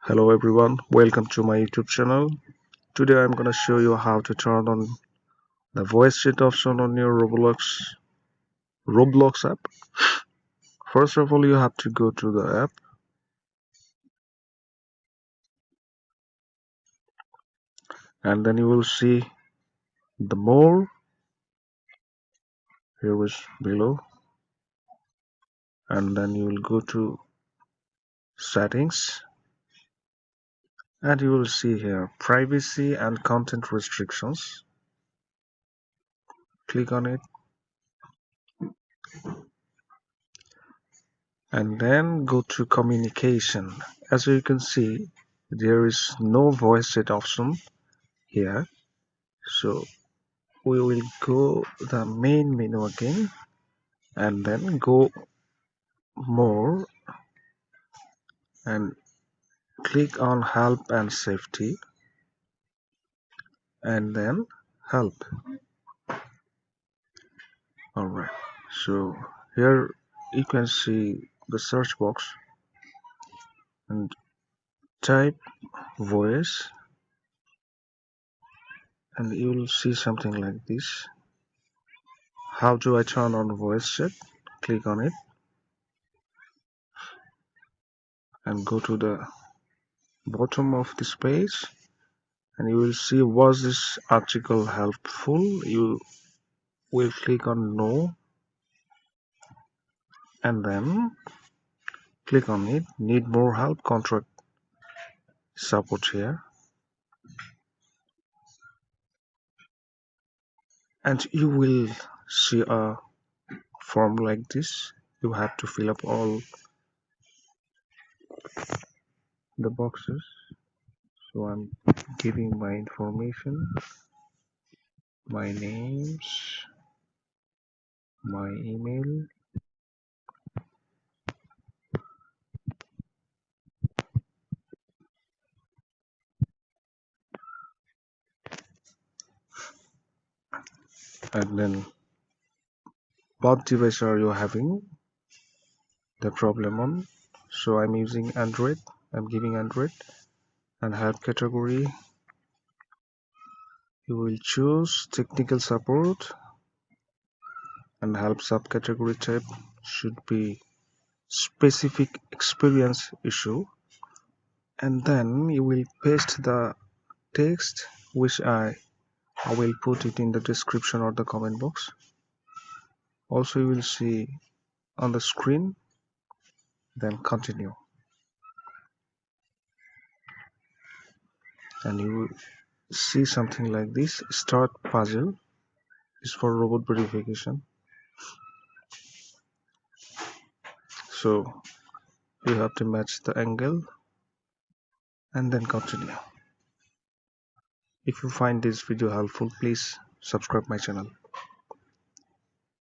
Hello everyone, welcome to my YouTube channel. Today I'm gonna show you how to turn on the voice chat option on your Roblox app. First of all, you have to go to the app and then you will see the more here is below, and then you will go to settings and you will see here privacy and content restrictions. Click on it and then go to communication. As you can see, there is no voice chat option here, so we will go the main menu again and then go more and click on help and safety and then help. Alright, so here you can see the search box and type voice and you will see something like this. How do I turn on voice chat? Click on it and go to the bottom of this page and you will see, was this article helpful? You will click on no and then click on it. Need more help? Contact support here, and you will see a form like this. You have to fill up all the boxes. So I'm giving my information, my names, my email, and then what device are you having the problem on. So I'm using Android. I'm giving Android and help category. You will choose technical support and help subcategory type should be specific experience issue, and then you will paste the text which I will put it in the description or the comment box. Also you will see on the screen, then continue, and you will see something like this. Start puzzle is for robot verification. So you have to match the angle and then continue. If you find this video helpful, please subscribe my channel.